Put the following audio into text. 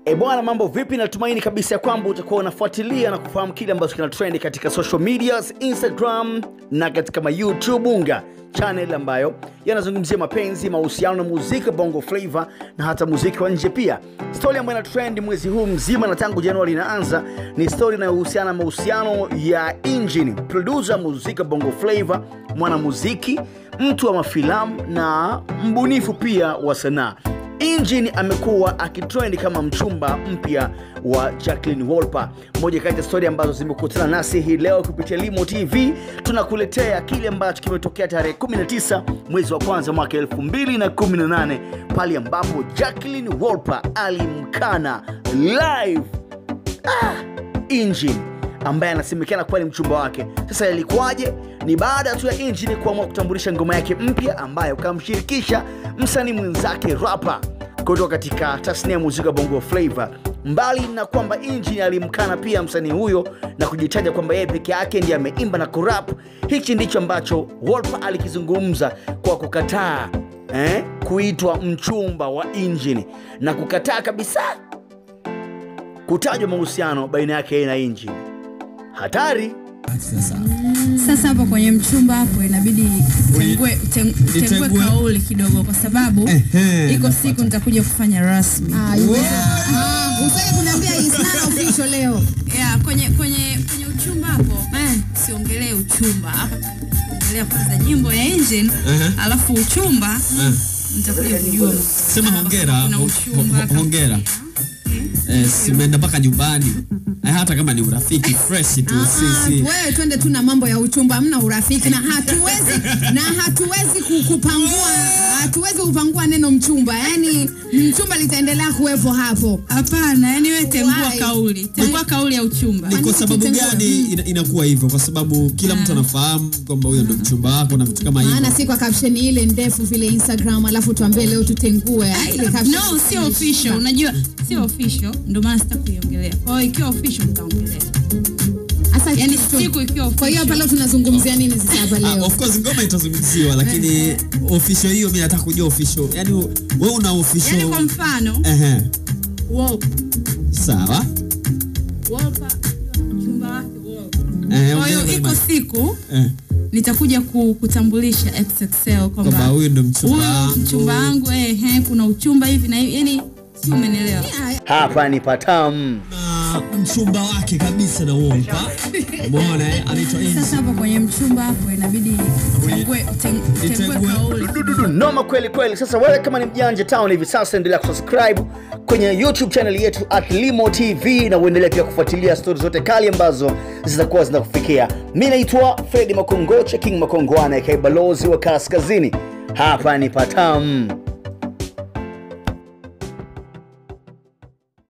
Bwana, mambo vipi? Natumaini kabisa kwamba utakuwa unafuatilia na kufahamu kile ambacho kina trend katika social medias, Instagram na katika YouTube channel ambayo yanazungumzia mapenzi, mahusiano na muziki, bongo flavor na hata muziki wa nje pia. Story ambayo ina trend mwezi huu mzima na tangu Januari inaanza ni story inayohusiana na mahusiano ya Engine, producer muziki bongo flavor, mwanamuziki, mtu wa mafilamu na mbunifu pia wa sanaa. Engine amekuwa akitrend kama mchumba mpya wa Jackline Wolper. Moja kati ya story ambazo zimekutana nasi hii leo kupitia Limo TV, tunakuletea kile ambacho kimetokea tarehe 19 mwezi wa kwanza mwaka 2018 pale ambapo Jackline Wolper alimkana live Engine ambaye anasemekana kuwa ni mchumba wake. Sasa ilikuwaje? Ni baada tu ya Engine kuamua kutambulisha ngoma yake mpya ambayo kamshirikisha msanii mwenzake rapper kutoka katika tasnia ya muziki bongo flavor. Mbali na kwamba Engine alimkana pia msanii huyo na kujitaja kwamba yeye peke yake ndiye ameimba na kurap, hichi ndicho ambacho Wolper alikizungumza kwa kukataa kuitwa mchumba wa Engine na kukataa kabisa kutajwa mahusiano baina yake na Engine. Hatari. Sasa hapo kwenye mchumba hapo inabidi tengue kauli kidogo kwa sababu iko siku nitakuja kufanya rasmi. Usije kuniambia is not official leo. Kwenye uchumba hapo siongelee uchumba. Hapa ongelea kwanza nyimbo ya Engine, alafu uchumba nitakuja kujua. Sema hongera. Simeenda mpaka nyumbani. Hata kama ni urafiki fresh tu sisi. Wewe twende tu na mambo ya uchumba, hamna urafiki na hatuwezi kupangua. Hatuwezi kupangua neno mchumba. Yaani mchumba litaendelea kuwepo hapo. Hapana, yani wewe tengua kauli. Tengua kauli ya uchumba. Ni kwa sababu gani inakuwa hivyo? Kwa sababu kila mtu anafahamu kwamba huyo ndo mchumba wako na vitu kama hivyo. Maana si kwa caption ile ndefu vile Instagram alafu tuambie leo tutengue. Ile caption. No, sio official. Unajua sio official, ndio maana sitakuiongelea. Kwa hiyo ikiwa official nitaongelea. Asa yani siku ikiwa official. Kwa hiyo hapa leo tunazungumzia nini sasa hapa leo? Of course ngoma itazungumziwa, lakini official hiyo mimi nataka kujua official. Yani wewe una official. Yani kwa mfano Wolper. Sawa. Wolper mchumba wake Wolper. Kwa hiyo iko siku nitakuja kutambulisha XXL kwamba huyu ndo mchumba wangu kuna uchumba hivi na hivi, yani si umeelewa? Hapa ni patamu. Mchumba wake kabisa na Wolper. Umeona anaitwa Engine. Sasa hapo kwenye mchumba hapo inabidi tengue kauli. Noma kweli. Sasa wewe kama ni mjanja town hivi sasa endelea kusubscribe kwenye YouTube channel yetu @Limo TV na uendelee pia kufuatilia stories zote kali ambazo zitakuwa zinakufikia. Mimi naitwa Fred Makongocha, King Makongwana, aka balozi wa kaskazini. Hapa ni patamu.